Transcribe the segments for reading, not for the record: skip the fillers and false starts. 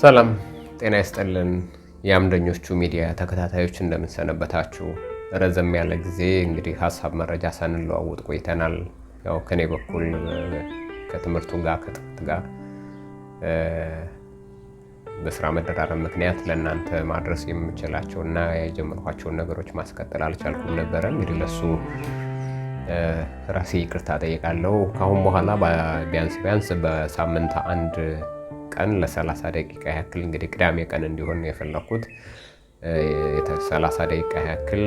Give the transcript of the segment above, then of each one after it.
ሰላም ጤና ይስጥልን። የአምደኞቹ ሚዲያ ተከታታዮች እንደምንሰነበታችሁ። ረዘም ያለ ጊዜ እንግዲህ ሀሳብ መረጃ ሳንለዋወጥ ቆይተናል። ያው ከኔ በኩል ከትምህርቱ ጋር ከጥናት ጋር በስራ መደራረብ ምክንያት ለእናንተ ማድረስ የምችላቸው እና የጀመርኳቸውን ነገሮች ማስቀጠል አልቻልኩም ነበረ። እንግዲህ ለሱ ራሴ ይቅርታ ጠይቃለሁ። ካሁን በኋላ ቢያንስ በሳምንት አንድ ቀን ለ30 ደቂቃ ያክል እንግዲህ ቅዳሜ ቀን እንዲሆን የፈለኩት 30 ደቂቃ ያክል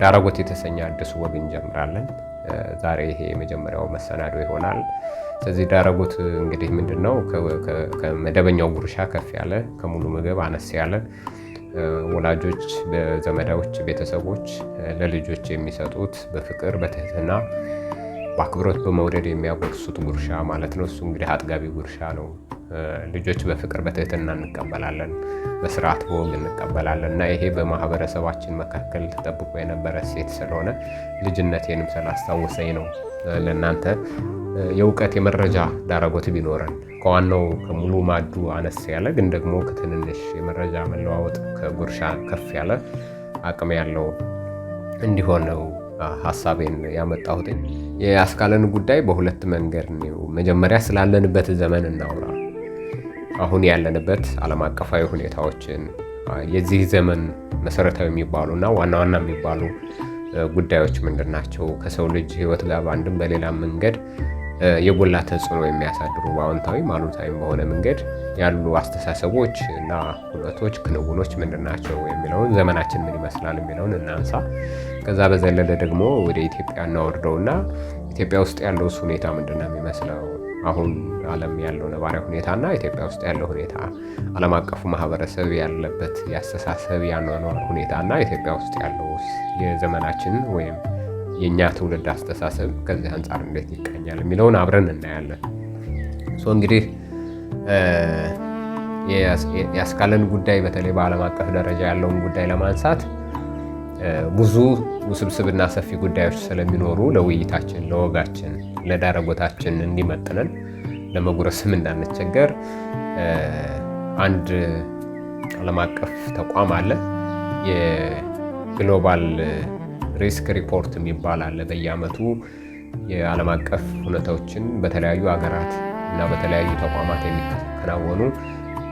ዳረጎት የተሰኘ አዲስ ወግ እንጀምራለን። ዛሬ ይሄ የመጀመሪያው መሰናዶ ይሆናል። ስለዚህ ዳረጎት እንግዲህ ምንድነው? ከመደበኛው ጉርሻ ከፍ ያለ፣ ከሙሉ ምግብ አነስ ያለ፣ ወላጆች በዘመዳዎች ቤተሰቦች ለልጆች የሚሰጡት በፍቅር በትህትና በአክብሮት በመውደድ የሚያጎርሱት ጉርሻ ማለት ነው። እሱ እንግዲህ አጥጋቢ ጉርሻ ነው። ልጆች በፍቅር በትህትና እንቀበላለን፣ በስርዓት በወግ እንቀበላለን እና ይሄ በማህበረሰባችን መካከል ተጠብቆ የነበረ ሴት ስለሆነ ልጅነቴንም ስላስታወሰኝ ነው ለእናንተ የእውቀት የመረጃ ዳረጎት ቢኖረን ከዋናው ከሙሉ ማዱ አነስ ያለ ግን ደግሞ ከትንንሽ የመረጃ መለዋወጥ ከጉርሻ ከፍ ያለ አቅም ያለው እንዲሆን ነው ሀሳቤን ያመጣሁት። የአስካለን ጉዳይ በሁለት መንገድ ነው። መጀመሪያ ስላለንበት ዘመን እናውራ። አሁን ያለንበት ዓለም አቀፋዊ ሁኔታዎችን፣ የዚህ ዘመን መሰረታዊ የሚባሉና ዋና ዋና የሚባሉ ጉዳዮች ምንድን ናቸው? ከሰው ልጅ ህይወት ጋር በአንድም በሌላ መንገድ የጎላ ተጽዕኖ የሚያሳድሩ በአዎንታዊም አሉታዊም በሆነ መንገድ ያሉ አስተሳሰቦች እና ሁነቶች፣ ክንውኖች ምንድን ናቸው የሚለውን፣ ዘመናችን ምን ይመስላል የሚለውን እናንሳ። ከዛ በዘለለ ደግሞ ወደ ኢትዮጵያ እናወርደውና ኢትዮጵያ ውስጥ ያለው ሁኔታ ምንድን ነው የሚመስለው፣ አሁን ዓለም ያለው ነባራዊ ሁኔታና ኢትዮጵያ ውስጥ ያለው ሁኔታ፣ ዓለም አቀፉ ማህበረሰብ ያለበት የአስተሳሰብ ያኗኗር ሁኔታና ኢትዮጵያ ውስጥ ያለው የዘመናችን ወይም የእኛ ትውልድ አስተሳሰብ ከዚህ አንጻር እንዴት ይቃኛል የሚለውን አብረን እናያለን። እንግዲህ የአስካለን ጉዳይ በተለይ በዓለም አቀፍ ደረጃ ያለውን ጉዳይ ለማንሳት ብዙ ውስብስብና ሰፊ ጉዳዮች ስለሚኖሩ ለውይይታችን፣ ለወጋችን፣ ለዳረጎታችን እንዲመጥነን ለመጉረስም እንዳንቸገር አንድ ዓለም አቀፍ ተቋም አለ። የግሎባል ሪስክ ሪፖርት የሚባል አለ። በየዓመቱ የዓለም አቀፍ ሁኔታዎችን በተለያዩ ሀገራት እና በተለያዩ ተቋማት የሚከናወኑ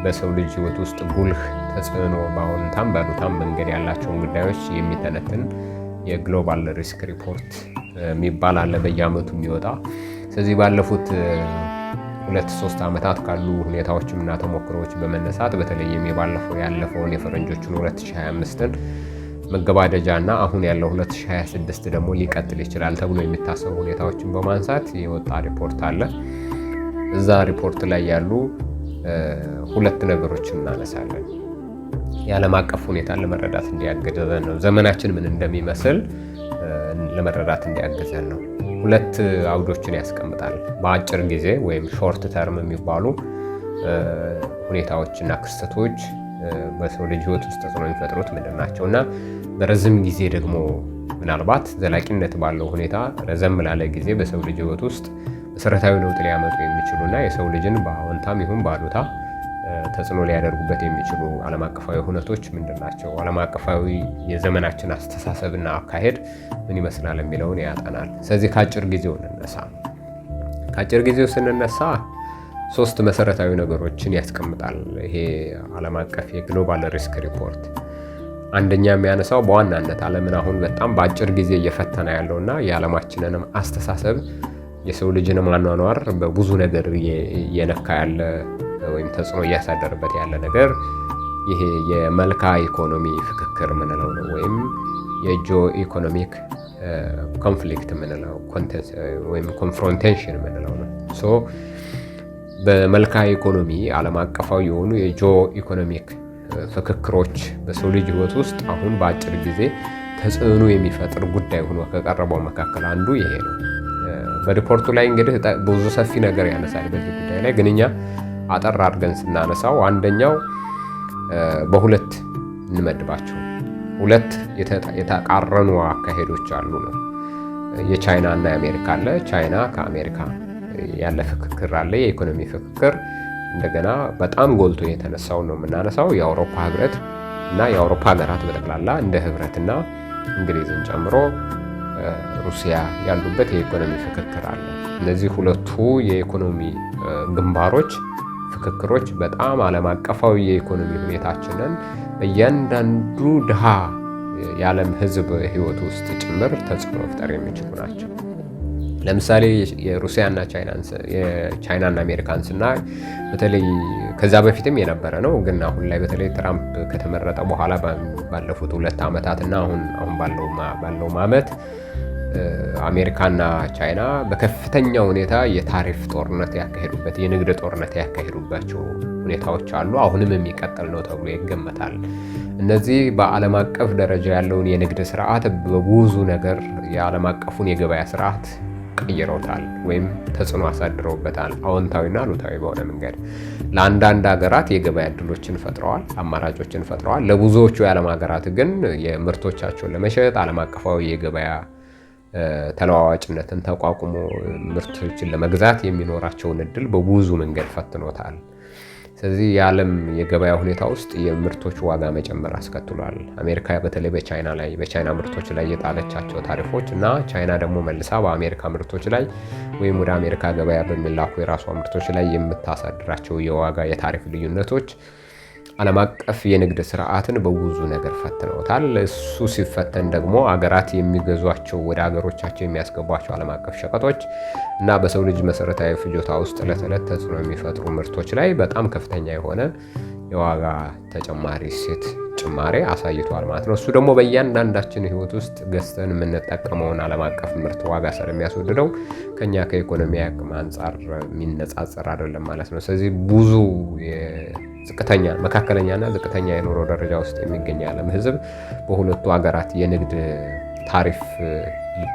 በሰው ልጅ ህይወት ውስጥ ጉልህ ተጽዕኖ በአዎንታም በአሉታም መንገድ ያላቸውን ጉዳዮች የሚተነትን የግሎባል ሪስክ ሪፖርት የሚባል አለ በየዓመቱ የሚወጣ። ስለዚህ ባለፉት 2-3 ዓመታት ካሉ ሁኔታዎችም እና ተሞክሮዎች በመነሳት በተለይም ያለፈውን የፈረንጆቹን 2025ን መገባደጃ እና አሁን ያለው 2026 ደግሞ ሊቀጥል ይችላል ተብሎ የሚታሰቡ ሁኔታዎችን በማንሳት የወጣ ሪፖርት አለ። እዛ ሪፖርት ላይ ያሉ ሁለት ነገሮችን እናነሳለን። የዓለም አቀፍ ሁኔታን ለመረዳት እንዲያግዘን ነው። ዘመናችን ምን እንደሚመስል ለመረዳት እንዲያግዘን ነው። ሁለት አውዶችን ያስቀምጣል። በአጭር ጊዜ ወይም ሾርት ተርም የሚባሉ ሁኔታዎችና ክስተቶች በሰው ልጅ ህይወት ውስጥ ተጽዕኖ የሚፈጥሩት ምንድን ናቸው እና በረዝም ጊዜ ደግሞ ምናልባት ዘላቂነት ባለው ሁኔታ ረዘም ላለ ጊዜ በሰው ልጅ ህይወት ውስጥ መሰረታዊ ለውጥ ሊያመጡ የሚችሉና የሰው ልጅን በአዎንታም ይሁን በአሉታ ተጽዕኖ ሊያደርጉበት የሚችሉ ዓለም አቀፋዊ ሁነቶች ምንድን ናቸው? ዓለም አቀፋዊ የዘመናችን አስተሳሰብና አካሄድ ምን ይመስላል የሚለውን ያጠናል። ስለዚህ ከአጭር ጊዜው እንነሳ። ከአጭር ጊዜው ስንነሳ 3 መሰረታዊ ነገሮችን ያስቀምጣል ይሄ ዓለም አቀፍ የግሎባል ሪስክ ሪፖርት። አንደኛ የሚያነሳው በዋናነት ዓለምን አሁን በጣም በአጭር ጊዜ እየፈተነ ያለውና የዓለማችንንም አስተሳሰብ የሰው ልጅንም አኗኗር በብዙ ነገር እየነካ ያለ ወይም ተጽዕኖ እያሳደረበት ያለ ነገር ይሄ የመልካ ኢኮኖሚ ፍክክር ምንለው ነው፣ ወይም የጂኦ ኢኮኖሚክ ኮንፍሊክት ምንለው ወይም ኮንፍሮንቴሽን ምንለው ነው። በመልካ ኢኮኖሚ ዓለም አቀፋዊ የሆኑ የጂኦ ኢኮኖሚክ ፍክክሮች በሰው ልጅ ህይወት ውስጥ አሁን በአጭር ጊዜ ተጽዕኖ የሚፈጥር ጉዳይ ሆኖ ከቀረበው መካከል አንዱ ይሄ ነው። በሪፖርቱ ላይ እንግዲህ ብዙ ሰፊ ነገር ያነሳል በዚህ ጉዳይ ላይ፣ ግን እኛ አጠር አድርገን ስናነሳው አንደኛው በሁለት እንመድባቸው፣ ሁለት የተቃረኑ አካሄዶች አሉ ነው። የቻይና እና የአሜሪካ አለ። ቻይና ከአሜሪካ ያለ ፍክክር አለ፣ የኢኮኖሚ ፍክክር። እንደገና በጣም ጎልቶ የተነሳው ነው የምናነሳው የአውሮፓ ህብረት እና የአውሮፓ ሀገራት በጠቅላላ እንደ ህብረትና እንግሊዝን ጨምሮ ሩሲያ ያሉበት የኢኮኖሚ ፍክክር አለ። እነዚህ ሁለቱ የኢኮኖሚ ግንባሮች ፍክክሮች በጣም ዓለም አቀፋዊ የኢኮኖሚ ሁኔታችንን በእያንዳንዱ ድሃ የዓለም ህዝብ ህይወት ውስጥ ጭምር ተጽዕኖ መፍጠር የሚችሉ ናቸው። ለምሳሌ የሩሲያና የቻይናና አሜሪካን ስናይ በተለይ ከዛ በፊትም የነበረ ነው፣ ግን አሁን ላይ በተለይ ትራምፕ ከተመረጠ በኋላ ባለፉት 2 ዓመታትና አሁን ባለው ዓመት አሜሪካና ቻይና በከፍተኛ ሁኔታ የታሪፍ ጦርነት ያካሄዱበት የንግድ ጦርነት ያካሄዱባቸው ሁኔታዎች አሉ። አሁንም የሚቀጥል ነው ተብሎ ይገመታል። እነዚህ በዓለም አቀፍ ደረጃ ያለውን የንግድ ስርዓት በብዙ ነገር የዓለም አቀፉን የገበያ ስርዓት ቀይረውታል ወይም ተጽዕኖ አሳድረውበታል። አዎንታዊና አሉታዊ በሆነ መንገድ ለአንዳንድ ሀገራት የገበያ እድሎችን ፈጥረዋል፣ አማራጮችን ፈጥረዋል። ለብዙዎቹ የዓለም ሀገራት ግን የምርቶቻቸውን ለመሸጥ ዓለም አቀፋዊ የገበያ ተለዋዋጭነትን ተቋቁሞ ምርቶችን ለመግዛት የሚኖራቸውን እድል በብዙ መንገድ ፈትኖታል። ስለዚህ የዓለም የገበያ ሁኔታ ውስጥ የምርቶች ዋጋ መጨመር አስከትሏል። አሜሪካ በተለይ በቻይና ምርቶች ላይ የጣለቻቸው ታሪፎች እና ቻይና ደግሞ መልሳ በአሜሪካ ምርቶች ላይ ወይም ወደ አሜሪካ ገበያ በሚላኩ የራሷ ምርቶች ላይ የምታሳድራቸው የዋጋ የታሪፍ ልዩነቶች ዓለም አቀፍ የንግድ ስርዓትን በብዙ ነገር ፈትነውታል። እሱ ሲፈተን ደግሞ አገራት የሚገዟቸው ወደ ሀገሮቻቸው የሚያስገቧቸው ዓለም አቀፍ ሸቀጦች እና በሰው ልጅ መሰረታዊ ፍጆታ ውስጥ ዕለት ዕለት ተጽዕኖ የሚፈጥሩ ምርቶች ላይ በጣም ከፍተኛ የሆነ የዋጋ ተጨማሪ እሴት ጭማሬ አሳይቷል ማለት ነው። እሱ ደግሞ በእያንዳንዳችን ህይወት ውስጥ ገዝተን የምንጠቀመውን ዓለም አቀፍ ምርት ዋጋ ስለሚያስወድደው ከኛ ከኢኮኖሚ አቅም አንጻር የሚነጻጸር አይደለም ማለት ነው። ስለዚህ ብዙ መካከለኛና ዝቅተኛ የኑሮ ደረጃ ውስጥ የሚገኝ የዓለም ህዝብ በሁለቱ ሀገራት የንግድ ታሪፍ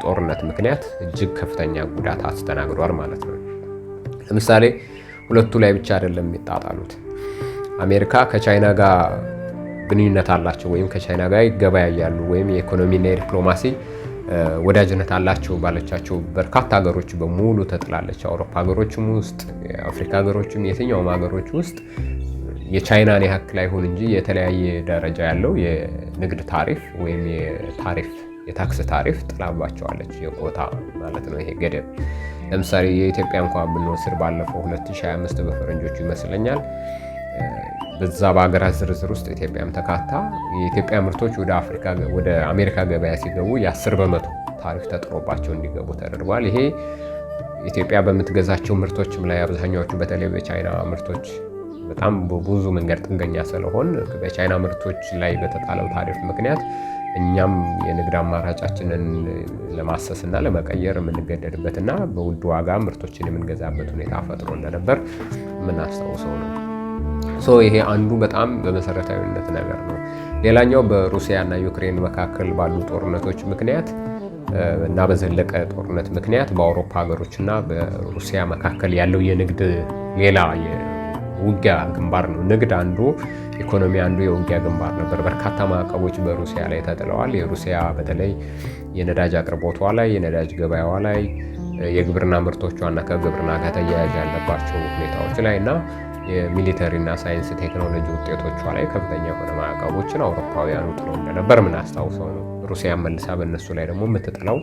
ጦርነት ምክንያት እጅግ ከፍተኛ ጉዳት አስተናግዷል ማለት ነው። ለምሳሌ ሁለቱ ላይ ብቻ አይደለም የሚጣጣሉት። አሜሪካ ከቻይና ጋር ግንኙነት አላቸው ወይም ከቻይና ጋር ይገበያያሉ ወይም የኢኮኖሚና የዲፕሎማሲ ወዳጅነት አላቸው ባለቻቸው በርካታ ሀገሮች በሙሉ ተጥላለች። አውሮፓ ሀገሮችም ውስጥ የአፍሪካ ሀገሮችም የትኛውም ሀገሮች ውስጥ የቻይናን ያክል አይሆን እንጂ የተለያየ ደረጃ ያለው የንግድ ታሪፍ ወይም የታክስ ታሪፍ ጥላባቸዋለች። የኮታ ማለት ነው፣ ይሄ ገደብ። ለምሳሌ የኢትዮጵያ እንኳን ብንወስድ ባለፈው 2025 በፈረንጆቹ ይመስለኛል በዛ በሀገራት ዝርዝር ውስጥ ኢትዮጵያም ተካታ የኢትዮጵያ ምርቶች ወደ አሜሪካ ገበያ ሲገቡ የ10% ታሪፍ ተጥሮባቸው እንዲገቡ ተደርጓል። ይሄ ኢትዮጵያ በምትገዛቸው ምርቶችም ላይ አብዛኛዎቹ በተለይ በቻይና ምርቶች በጣም በብዙ መንገድ ጥገኛ ስለሆን በቻይና ምርቶች ላይ በተጣለው ታሪፍ ምክንያት እኛም የንግድ አማራጫችንን ለማሰስና ለመቀየር የምንገደድበትና በውድ ዋጋ ምርቶችን የምንገዛበት ሁኔታ ፈጥሮ እንደነበር የምናስታውሰው ነው። ይሄ አንዱ በጣም በመሰረታዊነት ነገር ነው። ሌላኛው በሩሲያና ዩክሬን መካከል ባሉ ጦርነቶች ምክንያት እና በዘለቀ ጦርነት ምክንያት በአውሮፓ ሀገሮችና በሩሲያ መካከል ያለው የንግድ ሌላ ውጊያ ግንባር ነው። ንግድ አንዱ፣ ኢኮኖሚ አንዱ የውጊያ ግንባር ነበር። በርካታ ማዕቀቦች በሩሲያ ላይ ተጥለዋል። የሩሲያ በተለይ የነዳጅ አቅርቦቷ ላይ፣ የነዳጅ ገበያዋ ላይ፣ የግብርና ምርቶቿና ከግብርና ጋር ተያያዥ ያለባቸው ሁኔታዎች ላይ እና የሚሊተሪና ሳይንስ ቴክኖሎጂ ውጤቶቿ ላይ ከፍተኛ የሆነ ማዕቀቦችን አውሮፓውያኑ ጥለው እንደነበር ምናስታውሰው ነው። ሩሲያ መልሳ በእነሱ ላይ ደግሞ የምትጥለው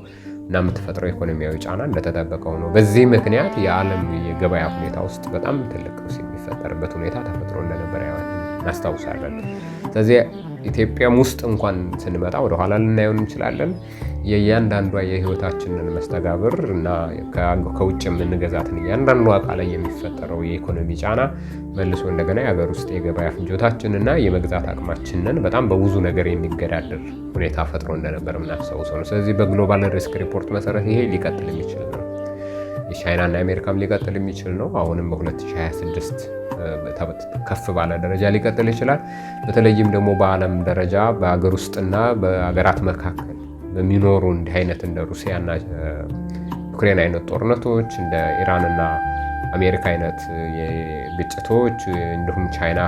እና የምትፈጥረው ኢኮኖሚያዊ ጫና እንደተጠበቀው ነው። በዚህ ምክንያት የዓለም የገበያ ሁኔታ ውስጥ በጣም ትልቅ ቀውስ የሚፈጠርበት ሁኔታ ተፈጥሮ እንደነበር እናስታውሳለን። ስለዚህ ኢትዮጵያም ውስጥ እንኳን ስንመጣ ወደኋላ ልናየውን እንችላለን። የእያንዳንዷ የህይወታችንን መስተጋብር እና ከውጭ የምንገዛትን እያንዳንዷ እቃ ላይ የሚፈጠረው የኢኮኖሚ ጫና መልሶ እንደገና የሀገር ውስጥ የገበያ ፍጆታችንና የመግዛት አቅማችንን በጣም በብዙ ነገር የሚገዳደር ሁኔታ ፈጥሮ እንደነበር የምናስታውሰው ነው። ስለዚህ በግሎባል ሪስክ ሪፖርት መሰረት ይሄ ሊቀጥል የሚችል ነው። የቻይናና የአሜሪካም ሊቀጥል የሚችል ነው። አሁንም በ2026 ከፍ ባለ ደረጃ ሊቀጥል ይችላል። በተለይም ደግሞ በዓለም ደረጃ በሀገር ውስጥና በሀገራት መካከል በሚኖሩ እንዲህ አይነት እንደ ሩሲያና ዩክሬን አይነት ጦርነቶች፣ እንደ ኢራንና አሜሪካ አይነት ግጭቶች፣ እንዲሁም ቻይና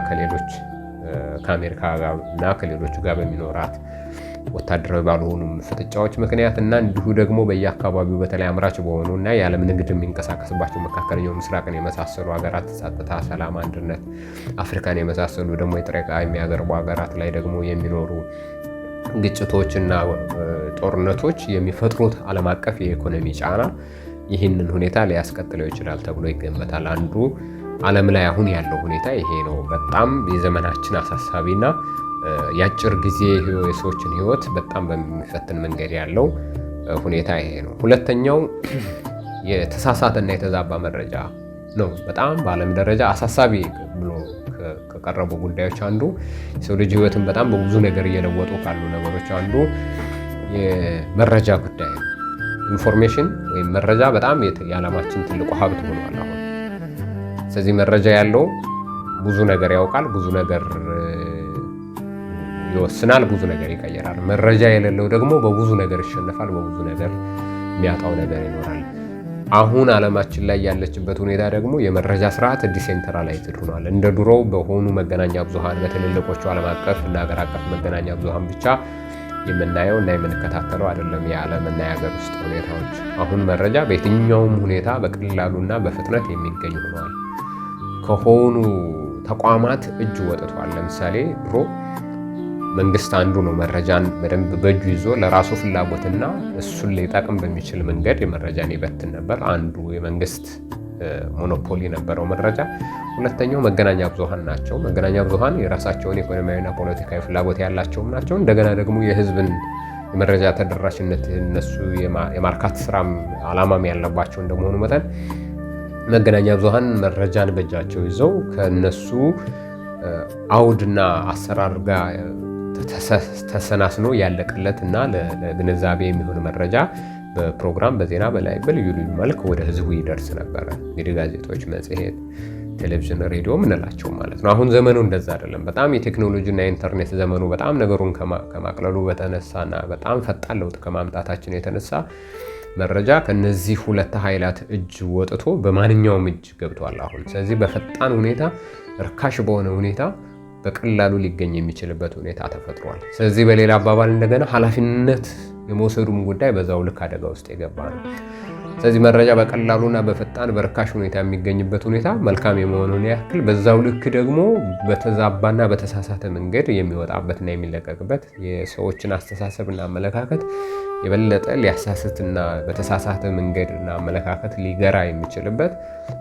ከአሜሪካ ጋር እና ከሌሎቹ ጋር በሚኖራት ወታደራዊ ባልሆኑ ፍጥጫዎች ምክንያት እና እንዲሁ ደግሞ በየአካባቢው በተለይ አምራች በሆኑ እና የዓለም ንግድ የሚንቀሳቀስባቸው መካከለኛው ምስራቅን የመሳሰሉ ሀገራት ጸጥታ፣ ሰላም፣ አንድነት፣ አፍሪካን የመሳሰሉ ደግሞ የጥሬ ዕቃ የሚያቀርቡ ሀገራት ላይ ደግሞ የሚኖሩ ግጭቶችና ጦርነቶች የሚፈጥሩት ዓለም አቀፍ የኢኮኖሚ ጫና ይህንን ሁኔታ ሊያስቀጥለው ይችላል ተብሎ ይገመታል። አንዱ ዓለም ላይ አሁን ያለው ሁኔታ ይሄ ነው። በጣም የዘመናችን አሳሳቢና የአጭር ጊዜ የሰዎችን ህይወት በጣም በሚፈትን መንገድ ያለው ሁኔታ ይሄ ነው። ሁለተኛው የተሳሳተና የተዛባ መረጃ ነው። በጣም በዓለም ደረጃ አሳሳቢ ብሎ ከቀረቡ ጉዳዮች አንዱ የሰው ልጅ ህይወትን በጣም በብዙ ነገር እየለወጡ ካሉ ነገሮች አንዱ የመረጃ ጉዳይ ነው። ኢንፎርሜሽን ወይም መረጃ በጣም የዓለማችን ትልቁ ሀብት ሆኗል አሁን። ስለዚህ መረጃ ያለው ብዙ ነገር ያውቃል፣ ብዙ ነገር ይወስናል፣ ብዙ ነገር ይቀየራል። መረጃ የሌለው ደግሞ በብዙ ነገር ይሸነፋል፣ በብዙ ነገር የሚያጣው ነገር ይኖራል። አሁን ዓለማችን ላይ ያለችበት ሁኔታ ደግሞ የመረጃ ስርዓት ዲሴንትራላይዝድ ሆኗል። እንደ ድሮው በሆኑ መገናኛ ብዙሃን በትልልቆቹ ዓለም አቀፍ እና ሀገር አቀፍ መገናኛ ብዙሃን ብቻ የምናየው እና የምንከታተለው አይደለም የዓለም እና የሀገር ውስጥ ሁኔታዎች። አሁን መረጃ በየትኛውም ሁኔታ በቀላሉና በፍጥነት የሚገኝ ሆኗል። ከሆኑ ተቋማት እጅ ወጥቷል። ለምሳሌ ድሮ መንግስት አንዱ ነው መረጃን በደንብ በእጁ ይዞ ለራሱ ፍላጎትና እሱን ሊጠቅም በሚችል መንገድ የመረጃን ይበትን ነበር። አንዱ የመንግስት ሞኖፖሊ ነበረው መረጃ። ሁለተኛው መገናኛ ብዙሃን ናቸው። መገናኛ ብዙሃን የራሳቸውን ኢኮኖሚያዊና ፖለቲካዊ ፍላጎት ያላቸውም ናቸው። እንደገና ደግሞ የህዝብን የመረጃ ተደራሽነት እነሱ የማርካት ስራም አላማም ያለባቸው እንደመሆኑ መጠን መገናኛ ብዙሃን መረጃን በእጃቸው ይዘው ከነሱ አውድና አሰራር ጋር ተሰናስኖ ያለቀለት እና ለግንዛቤ የሚሆን መረጃ በፕሮግራም በዜና በላይ በልዩ ልዩ መልክ ወደ ህዝቡ ይደርስ ነበረ። እንግዲህ ጋዜጦች፣ መጽሔት፣ ቴሌቪዥን፣ ሬዲዮ ምንላቸው ማለት ነው። አሁን ዘመኑ እንደዛ አይደለም። በጣም የቴክኖሎጂና የኢንተርኔት ዘመኑ በጣም ነገሩን ከማቅለሉ በተነሳና በጣም ፈጣን ለውጥ ከማምጣታችን የተነሳ መረጃ ከነዚህ ሁለት ኃይላት እጅ ወጥቶ በማንኛውም እጅ ገብቷል አሁን። ስለዚህ በፈጣን ሁኔታ ርካሽ በሆነ ሁኔታ በቀላሉ ሊገኝ የሚችልበት ሁኔታ ተፈጥሯል። ስለዚህ በሌላ አባባል እንደገና ኃላፊነት የመውሰዱም ጉዳይ በዛው ልክ አደጋ ውስጥ የገባ ነው። ስለዚህ መረጃ በቀላሉና በፈጣን በርካሽ ሁኔታ የሚገኝበት ሁኔታ መልካም የመሆኑን ያክል በዛው ልክ ደግሞ በተዛባና በተሳሳተ መንገድ የሚወጣበትና የሚለቀቅበት የሰዎችን አስተሳሰብና አመለካከት የበለጠ ሊያሳስትና በተሳሳተ መንገድና አመለካከት ሊገራ የሚችልበት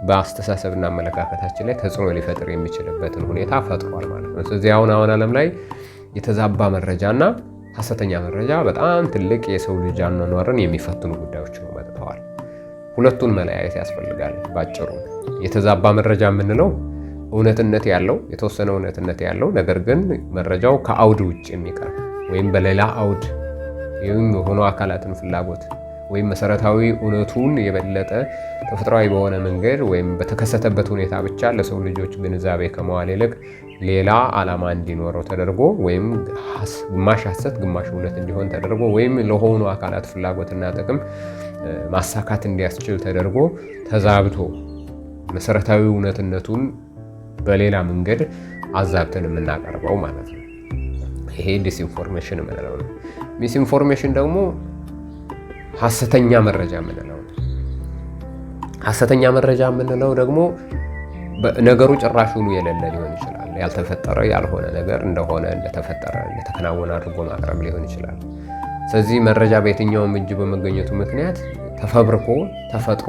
በአስተሳሰብና አመለካከታችን ላይ ተጽዕኖ ሊፈጥር የሚችልበትን ሁኔታ ፈጥሯል ማለት ነው። ስለዚህ አሁን ዓለም ላይ የተዛባ መረጃና ሐሰተኛ መረጃ በጣም ትልቅ የሰው ልጅ አኗኗርን የሚፈትኑ ጉዳዮች ነው መጥተዋል። ሁለቱን መለያየት ያስፈልጋል። ባጭሩ የተዛባ መረጃ የምንለው እውነትነት ያለው የተወሰነ እውነትነት ያለው ነገር ግን መረጃው ከአውድ ውጭ የሚቀርብ ወይም በሌላ አውድ ወይም የሆኑ አካላትን ፍላጎት ወይም መሰረታዊ እውነቱን የበለጠ ተፈጥሯዊ በሆነ መንገድ ወይም በተከሰተበት ሁኔታ ብቻ ለሰው ልጆች ግንዛቤ ከመዋል ይልቅ ሌላ ዓላማ እንዲኖረው ተደርጎ ወይም ግማሽ ሐሰት ግማሽ እውነት እንዲሆን ተደርጎ ወይም ለሆኑ አካላት ፍላጎትና ጥቅም ማሳካት እንዲያስችል ተደርጎ ተዛብቶ መሰረታዊ እውነትነቱን በሌላ መንገድ አዛብተን የምናቀርበው ማለት ነው። ይሄ ዲስኢንፎርሜሽን የምንለው ነው። ሚስኢንፎርሜሽን ደግሞ ሐሰተኛ መረጃ የምንለው ነው። ሐሰተኛ መረጃ የምንለው ደግሞ ነገሩ ጭራሹኑ የሌለ ሊሆን ይችላል። ያልተፈጠረ ያልሆነ ነገር እንደሆነ እንደተፈጠረ እንደተከናወነ አድርጎ ማቅረብ ሊሆን ይችላል። ስለዚህ መረጃ በየትኛውም እጅ በመገኘቱ ምክንያት ተፈብርኮ ተፈጥሮ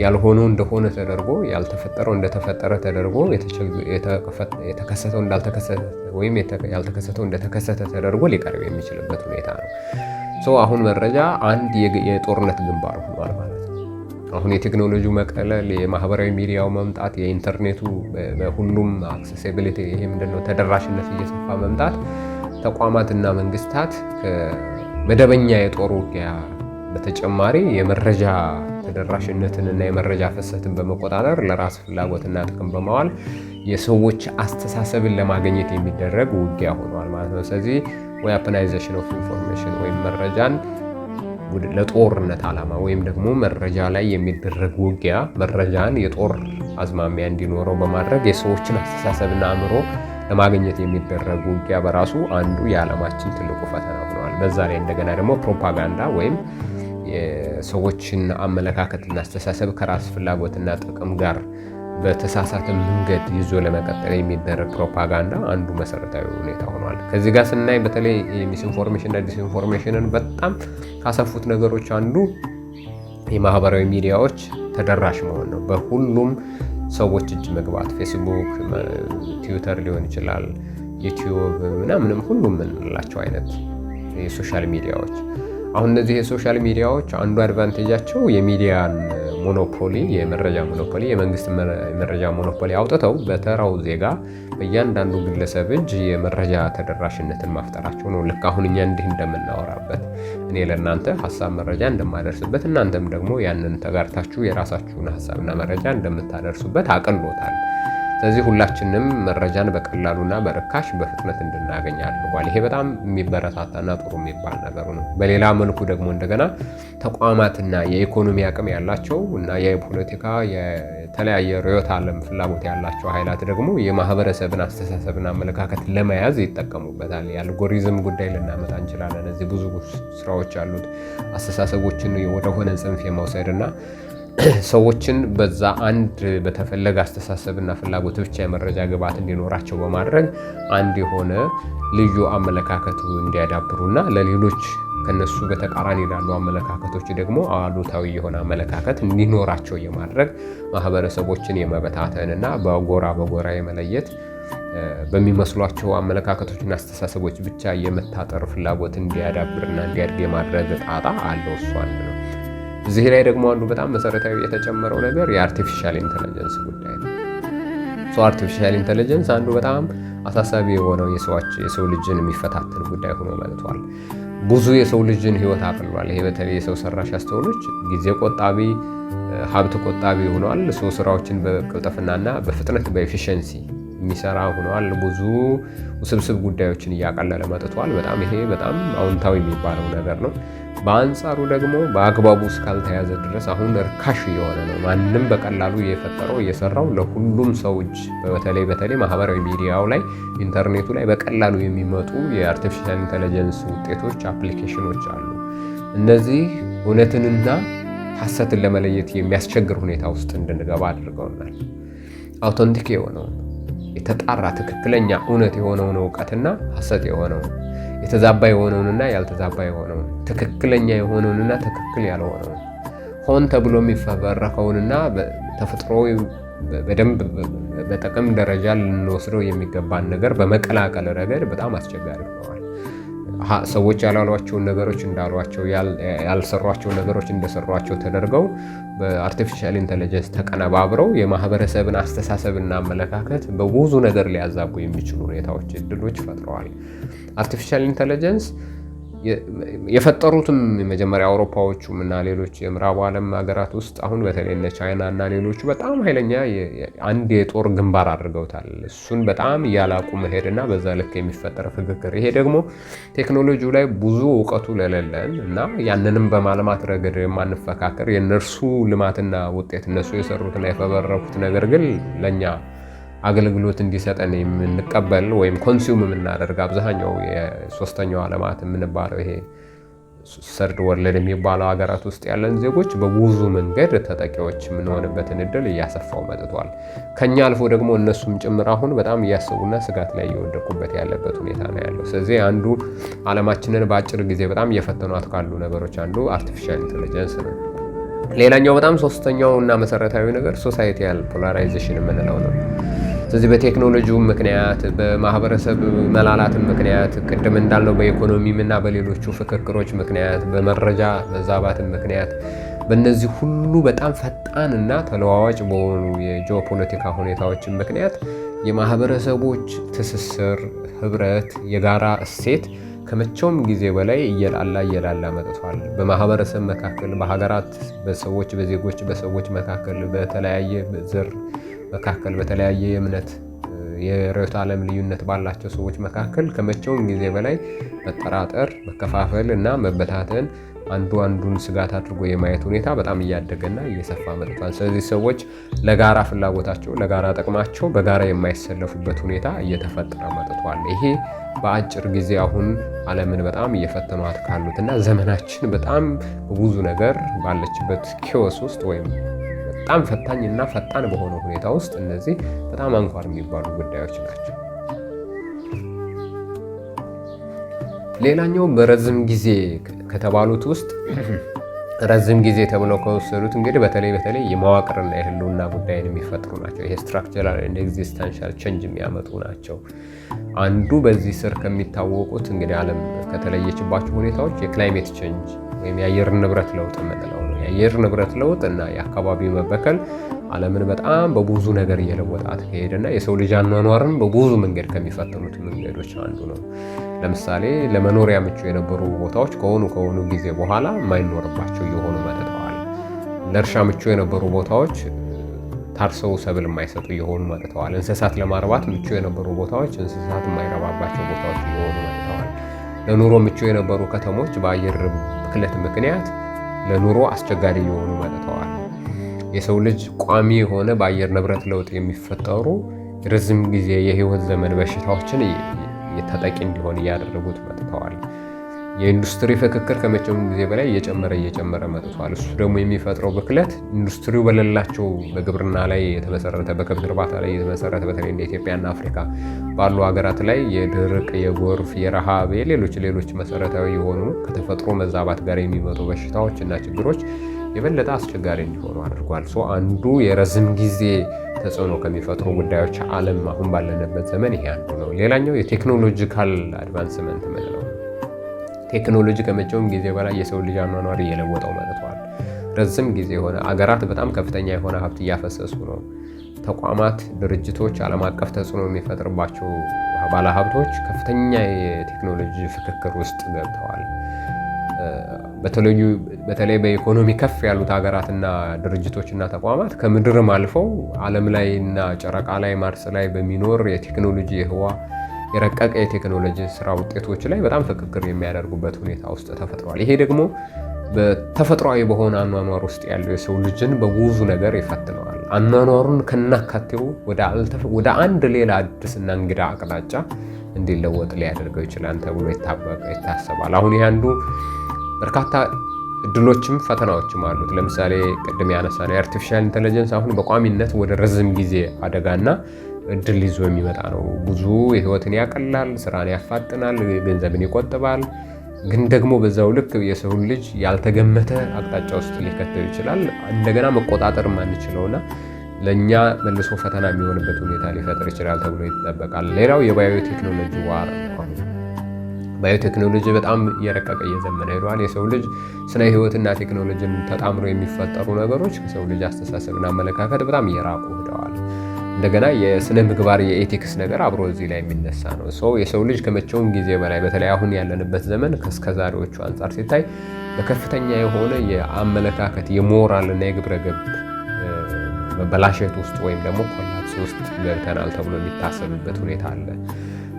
ያልሆነው እንደሆነ ተደርጎ ያልተፈጠረው እንደተፈጠረ ተደርጎ የተከሰተው እንዳልተከሰተ ወይም ያልተከሰተው እንደተከሰተ ተደርጎ ሊቀርብ የሚችልበት ሁኔታ ነው። አሁን መረጃ አንድ የጦርነት ግንባር ሆኗል ማለት ነው። አሁን የቴክኖሎጂው መቀለል፣ የማህበራዊ ሚዲያው መምጣት፣ የኢንተርኔቱ በሁሉም አክሰሲቢሊቲ ይሄ ምንድነው ተደራሽነት እየሰፋ መምጣት ተቋማትና መንግስታት ከመደበኛ የጦር ውጊያ በተጨማሪ የመረጃ ተደራሽነትን እና የመረጃ ፍሰትን በመቆጣጠር ለራስ ፍላጎትና ጥቅም በማዋል የሰዎች አስተሳሰብን ለማግኘት የሚደረግ ውጊያ ሆኗል ማለት ነው። ስለዚህ ዌፐናይዜሽን ኦፍ ኢንፎርሜሽን ወይም መረጃን ለጦርነት ዓላማ ወይም ደግሞ መረጃ ላይ የሚደረግ ውጊያ መረጃን የጦር አዝማሚያ እንዲኖረው በማድረግ የሰዎችን አስተሳሰብና አእምሮ ለማግኘት የሚደረግ ውጊያ በራሱ አንዱ የዓለማችን ትልቁ ፈተና ሆኗል። በዛ ላይ እንደገና ደግሞ ፕሮፓጋንዳ ወይም የሰዎችን አመለካከትና አስተሳሰብ ከራስ ፍላጎትና ጥቅም ጋር በተሳሳተ መንገድ ይዞ ለመቀጠል የሚደረግ ፕሮፓጋንዳ አንዱ መሰረታዊ ሁኔታ ሆኗል። ከዚህ ጋር ስናይ በተለይ ሚስኢንፎርሜሽንና ዲስኢንፎርሜሽንን በጣም ካሰፉት ነገሮች አንዱ የማህበራዊ ሚዲያዎች ተደራሽ መሆን ነው። በሁሉም ሰዎች እጅ መግባት፣ ፌስቡክ፣ ትዊተር ሊሆን ይችላል፣ ዩቲዩብ ምናምንም ሁሉም የምንላቸው አይነት የሶሻል ሚዲያዎች። አሁን እነዚህ የሶሻል ሚዲያዎች አንዱ አድቫንቴጃቸው የሚዲያን ሞኖፖሊ፣ የመረጃ ሞኖፖሊ፣ የመንግስት መረጃ ሞኖፖሊ አውጥተው በተራው ዜጋ በእያንዳንዱ ግለሰብ እጅ የመረጃ ተደራሽነትን ማፍጠራቸው ነው። ልክ አሁን እኛ እንዲህ እንደምናወራበት እኔ ለእናንተ ሀሳብ መረጃ እንደማደርስበት እናንተም ደግሞ ያንን ተጋርታችሁ የራሳችሁን ሀሳብና መረጃ እንደምታደርሱበት አቅሎታል። ስለዚህ ሁላችንም መረጃን በቀላሉና በርካሽ በፍጥነት እንድናገኝ አድርጓል። ይሄ በጣም የሚበረታታና ጥሩ የሚባል ነገሩ ነው። በሌላ መልኩ ደግሞ እንደገና ተቋማትና የኢኮኖሚ አቅም ያላቸው እና የፖለቲካ የተለያየ ርዕዮተ ዓለም ፍላጎት ያላቸው ኃይላት ደግሞ የማህበረሰብን አስተሳሰብና አመለካከት ለመያዝ ይጠቀሙበታል። የአልጎሪዝም ጉዳይ ልናመጣ እንችላለን። እዚህ ብዙ ስራዎች አሉት። አስተሳሰቦችን ወደሆነ ጽንፍ የመውሰድና ሰዎችን በዛ አንድ በተፈለገ አስተሳሰብና ፍላጎት ብቻ የመረጃ ግብዓት እንዲኖራቸው በማድረግ አንድ የሆነ ልዩ አመለካከቱ እንዲያዳብሩና ለሌሎች ከነሱ በተቃራኒ ላሉ አመለካከቶች ደግሞ አሉታዊ የሆነ አመለካከት እንዲኖራቸው የማድረግ ማህበረሰቦችን የመበታተንና በጎራ የመለየት በሚመስሏቸው አመለካከቶችና አስተሳሰቦች ብቻ የመታጠር ፍላጎት እንዲያዳብርና እንዲያድግ የማድረግ ጣጣ አለው። እሱ አንድ ነው። እዚህ ላይ ደግሞ አንዱ በጣም መሰረታዊ የተጨመረው ነገር የአርቲፊሻል ኢንተለጀንስ ጉዳይ ነው። አርቲፊሻል ኢንተለጀንስ አንዱ በጣም አሳሳቢ የሆነው የሰው ልጅን የሚፈታተን ጉዳይ ሆኖ መጥቷል። ብዙ የሰው ልጅን ህይወት አቅሏል። ይሄ በተለይ የሰው ሰራሽ አስተውሎች ጊዜ ቆጣቢ፣ ሀብት ቆጣቢ ሆኗል። ሰው ስራዎችን በቅልጥፍናና በፍጥነት በኤፊሽንሲ የሚሰራ ሆኗል። ብዙ ውስብስብ ጉዳዮችን እያቀለለ መጥቷል። ይሄ በጣም አዎንታዊ የሚባለው ነገር ነው። በአንጻሩ ደግሞ በአግባቡ እስካልተያዘ ድረስ አሁን ርካሽ እየሆነ ነው። ማንም በቀላሉ እየፈጠረው እየሰራው ለሁሉም ሰው እጅ በተለይ ማህበራዊ ሚዲያው ላይ ኢንተርኔቱ ላይ በቀላሉ የሚመጡ የአርቲፊሻል ኢንተለጀንስ ውጤቶች፣ አፕሊኬሽኖች አሉ። እነዚህ እውነትንና ሐሰትን ለመለየት የሚያስቸግር ሁኔታ ውስጥ እንድንገባ አድርገውናል። አውተንቲክ የሆነውን የተጣራ ትክክለኛ እውነት የሆነውን እውቀትና ሐሰት የሆነውን የተዛባ የሆነውንና ያልተዛባ የሆነውን ትክክለኛ የሆነውንና ትክክል ያልሆነውን ሆን ተብሎ የሚፈበረከውንና ተፈጥሮ በደንብ በጥቅም ደረጃ ልንወስደው የሚገባን ነገር በመቀላቀል ረገድ በጣም አስቸጋሪ ሆነዋል። ሰዎች ያላሏቸውን ነገሮች እንዳሏቸው፣ ያልሰሯቸውን ነገሮች እንደሰሯቸው ተደርገው በአርቲፊሻል ኢንተለጀንስ ተቀነባብረው የማህበረሰብን አስተሳሰብና አመለካከት በብዙ ነገር ሊያዛቡ የሚችሉ ሁኔታዎች፣ እድሎች ፈጥረዋል። አርቲፊሻል ኢንተለጀንስ የፈጠሩትም የመጀመሪያ አውሮፓዎቹም እና ሌሎች የምዕራቡ ዓለም ሀገራት ውስጥ አሁን በተለይ እነ ቻይና እና ሌሎቹ በጣም ኃይለኛ አንድ የጦር ግንባር አድርገውታል። እሱን በጣም እያላቁ መሄድና በዛ ልክ የሚፈጠር ፍክክር፣ ይሄ ደግሞ ቴክኖሎጂው ላይ ብዙ እውቀቱ ለሌለን እና ያንንም በማልማት ረገድ የማንፈካከር የእነርሱ ልማትና ውጤት እነሱ የሰሩትና የፈበረኩት ነገር ግን ለእኛ አገልግሎት እንዲሰጠን የምንቀበል ወይም ኮንሱም የምናደርግ አብዛኛው የሶስተኛው ዓለማት የምንባለው ይሄ ሰርድ ወርልድ የሚባለው ሀገራት ውስጥ ያለን ዜጎች በብዙ መንገድ ተጠቂዎች የምንሆንበትን እድል እያሰፋው መጥቷል። ከኛ አልፎ ደግሞ እነሱም ጭምር አሁን በጣም እያሰቡና ስጋት ላይ እየወደቁበት ያለበት ሁኔታ ነው ያለው። ስለዚህ አንዱ ዓለማችንን በአጭር ጊዜ በጣም እየፈተኗት ካሉ ነገሮች አንዱ አርቲፊሻል ኢንተለጀንስ ነው። ሌላኛው በጣም ሶስተኛው እና መሰረታዊ ነገር ሶሳይቲያል ፖላራይዜሽን የምንለው ነው። ስለዚህ በቴክኖሎጂው ምክንያት በማህበረሰብ መላላትም ምክንያት ቅድም እንዳልነው በኢኮኖሚም እና በሌሎቹ ፍክክሮች ምክንያት በመረጃ መዛባትም ምክንያት በእነዚህ ሁሉ በጣም ፈጣን እና ተለዋዋጭ በሆኑ የጂኦፖለቲካ ሁኔታዎችን ምክንያት የማህበረሰቦች ትስስር፣ ህብረት፣ የጋራ እሴት ከመቼውም ጊዜ በላይ እየላላ መጥቷል። በማህበረሰብ መካከል፣ በሀገራት፣ በዜጎች በሰዎች መካከል፣ በተለያየ ዘር መካከል፣ በተለያየ እምነት የርዕዮተ ዓለም ልዩነት ባላቸው ሰዎች መካከል ከመቼውም ጊዜ በላይ መጠራጠር፣ መከፋፈል እና መበታተን አንዱ አንዱን ስጋት አድርጎ የማየት ሁኔታ በጣም እያደገና እየሰፋ መጥቷል። ስለዚህ ሰዎች ለጋራ ፍላጎታቸው፣ ለጋራ ጥቅማቸው በጋራ የማይሰለፉበት ሁኔታ እየተፈጠረ መጥቷል። ይሄ በአጭር ጊዜ አሁን ዓለምን በጣም እየፈተኗት ካሉትና ዘመናችን በጣም በብዙ ነገር ባለችበት ኪዮስ ውስጥ ወይም በጣም ፈታኝና ፈጣን በሆነ ሁኔታ ውስጥ እነዚህ በጣም አንኳር የሚባሉ ጉዳዮች ናቸው። ሌላኛው በረዝም ጊዜ ከተባሉት ውስጥ ረዝም ጊዜ ተብለው ከወሰዱት እንግዲህ በተለይ የመዋቅርና የህልውና ጉዳይን የሚፈጥሩ ናቸው። ይሄ ስትራክቸራል እና ኤግዚስተንሻል ቼንጅ የሚያመጡ ናቸው። አንዱ በዚህ ስር ከሚታወቁት እንግዲህ ዓለም ከተለየችባቸው ሁኔታዎች የክላይሜት ቼንጅ ወይም የአየር ንብረት ለውጥ የምንለው ነው። የአየር ንብረት ለውጥ እና የአካባቢ መበከል ዓለምን በጣም በብዙ ነገር እየለወጣት ከሄደና የሰው ልጅ አኗኗርን በብዙ መንገድ ከሚፈትኑት መንገዶች አንዱ ነው። ለምሳሌ ለመኖሪያ ምቹ የነበሩ ቦታዎች ከሆኑ ጊዜ በኋላ የማይኖርባቸው እየሆኑ መጥተዋል። ለእርሻ ምቹ የነበሩ ቦታዎች ታርሰው ሰብል የማይሰጡ እየሆኑ መጥተዋል። እንስሳት ለማርባት ምቹ የነበሩ ቦታዎች እንስሳት የማይረባባቸው ቦታዎች እየሆኑ መጥተዋል። ለኑሮ ምቹ የነበሩ ከተሞች በአየር ብክለት ምክንያት ለኑሮ አስቸጋሪ እየሆኑ መጥተዋል። የሰው ልጅ ቋሚ የሆነ በአየር ንብረት ለውጥ የሚፈጠሩ ረዝም ጊዜ የህይወት ዘመን በሽታዎችን ተጠቂ እንዲሆን እያደረጉት መጥተዋል። የኢንዱስትሪ ፍክክር ከመቼውም ጊዜ በላይ እየጨመረ መጥቷል። እሱ ደግሞ የሚፈጥረው ብክለት ኢንዱስትሪው በሌላቸው በግብርና ላይ የተመሰረተ በከብት እርባታ ላይ የተመሰረተ በተለይ እንደ ኢትዮጵያና አፍሪካ ባሉ ሀገራት ላይ የድርቅ፣ የጎርፍ፣ የረሃብ፣ ሌሎች መሰረታዊ የሆኑ ከተፈጥሮ መዛባት ጋር የሚመጡ በሽታዎች እና ችግሮች የበለጠ አስቸጋሪ እንዲሆኑ አድርጓል። አንዱ የረዝም ጊዜ ተጽዕኖ ከሚፈጥሩ ጉዳዮች ዓለም አሁን ባለንበት ዘመን ይሄ አንዱ ነው። ሌላኛው የቴክኖሎጂካል አድቫንስመንት ምንለው ነው። ቴክኖሎጂ ከመቼውም ጊዜ በላይ የሰው ልጅ አኗኗር እየለወጠው መጥቷል። ረዝም ጊዜ የሆነ አገራት በጣም ከፍተኛ የሆነ ሀብት እያፈሰሱ ነው። ተቋማት፣ ድርጅቶች ዓለም አቀፍ ተጽዕኖ የሚፈጥርባቸው ባለሀብቶች ከፍተኛ የቴክኖሎጂ ፍክክር ውስጥ ገብተዋል። በተለይ በኢኮኖሚ ከፍ ያሉት ሀገራትና ድርጅቶችና ተቋማት ከምድርም አልፈው ዓለም ላይ እና ጨረቃ ላይ ማርስ ላይ በሚኖር የቴክኖሎጂ ህዋ የረቀቀ የቴክኖሎጂ ስራ ውጤቶች ላይ በጣም ፍክክር የሚያደርጉበት ሁኔታ ውስጥ ተፈጥሯል። ይሄ ደግሞ በተፈጥሯዊ በሆነ አኗኗር ውስጥ ያለው የሰው ልጅን በብዙ ነገር ይፈትነዋል። አኗኗሩን ከናካቴው ወደ አንድ ሌላ አዲስና እንግዳ አቅጣጫ እንዲለወጥ ሊያደርገው ይችላል ተብሎ ይታሰባል። አሁን ይህ አንዱ በርካታ እድሎችም ፈተናዎችም አሉት። ለምሳሌ ቅድም ያነሳነው የአርቲፊሻል ኢንተለጀንስ አሁን በቋሚነት ወደ ረዝም ጊዜ አደጋና እድል ይዞ የሚመጣ ነው። ብዙ ህይወትን ያቀላል፣ ስራን ያፋጥናል፣ ገንዘብን ይቆጥባል። ግን ደግሞ በዛው ልክ የሰው ልጅ ያልተገመተ አቅጣጫ ውስጥ ሊከተው ይችላል። እንደገና መቆጣጠር ማንችለውና ለእኛ መልሶ ፈተና የሚሆንበት ሁኔታ ሊፈጥር ይችላል ተብሎ ይጠበቃል። ሌላው የባዮቴክኖሎጂ ዋር ነው። ባዮቴክኖሎጂ በጣም እየረቀቀ እየዘመነ ሄዷል። የሰው ልጅ ስነ ህይወትና ቴክኖሎጂን ተጣምሮ የሚፈጠሩ ነገሮች ከሰው ልጅ አስተሳሰብና አመለካከት በጣም እየራቁ ሄደዋል። እንደገና የስነ ምግባር የኤቲክስ ነገር አብሮ እዚህ ላይ የሚነሳ ነው። የሰው ልጅ ከመቼውም ጊዜ በላይ በተለይ አሁን ያለንበት ዘመን ከእስከዛሬዎቹ አንጻር ሲታይ በከፍተኛ የሆነ የአመለካከት የሞራልና የግብረ ገብ መበላሸት ውስጥ ወይም ደግሞ ኮላፕስ ውስጥ ገብተናል ተብሎ የሚታሰብበት ሁኔታ አለ።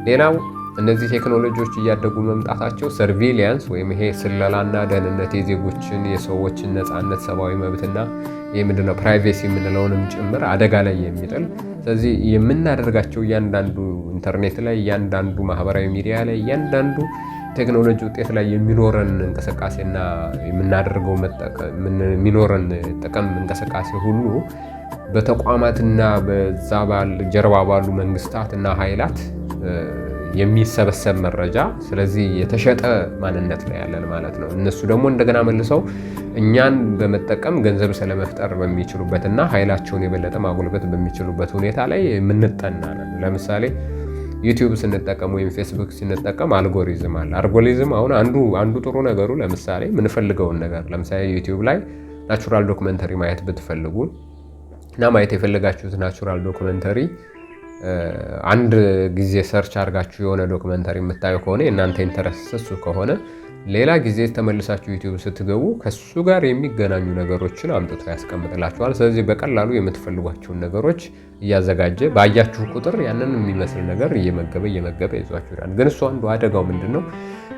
ሌላው እነዚህ ቴክኖሎጂዎች እያደጉ መምጣታቸው ሰርቪሊያንስ ወይም ይሄ ስለላና ደህንነት የዜጎችን የሰዎችን ነፃነት፣ ሰብአዊ መብትና ምንድነው ፕራይቬሲ የምንለውንም ጭምር አደጋ ላይ የሚጥል ስለዚህ የምናደርጋቸው እያንዳንዱ ኢንተርኔት ላይ እያንዳንዱ ማህበራዊ ሚዲያ ላይ እያንዳንዱ ቴክኖሎጂ ውጤት ላይ የሚኖረን እንቅስቃሴና የምናደርገው የሚኖረን ጥቅም እንቅስቃሴ ሁሉ በተቋማትና በዛ ጀርባ ባሉ መንግስታትና ኃይላት የሚሰበሰብ መረጃ፣ ስለዚህ የተሸጠ ማንነት ላይ ያለን ማለት ነው። እነሱ ደግሞ እንደገና መልሰው እኛን በመጠቀም ገንዘብ ስለመፍጠር በሚችሉበትና ኃይላቸውን የበለጠ ማጎልበት በሚችሉበት ሁኔታ ላይ የምንጠናለን። ለምሳሌ ዩቲዩብ ስንጠቀም ወይም ፌስቡክ ስንጠቀም አልጎሪዝም አለ። አልጎሪዝም አሁን አንዱ ጥሩ ነገሩ ለምሳሌ የምንፈልገውን ነገር ለምሳሌ ዩቲዩብ ላይ ናቹራል ዶክመንተሪ ማየት ብትፈልጉ እና ማየት የፈለጋችሁት ናቹራል ዶክመንተሪ አንድ ጊዜ ሰርች አድርጋችሁ የሆነ ዶክመንተሪ የምታዩ ከሆነ የእናንተ ኢንተረስት እሱ ከሆነ ሌላ ጊዜ ተመልሳችሁ ዩቲዩብ ስትገቡ ከሱ ጋር የሚገናኙ ነገሮችን አምጥቶ ያስቀምጥላችኋል። ስለዚህ በቀላሉ የምትፈልጓቸውን ነገሮች እያዘጋጀ ባያችሁ ቁጥር ያንን የሚመስል ነገር እየመገበ ይዟችሁ ይላል። ግን እሱ አንዱ አደጋው ምንድነው?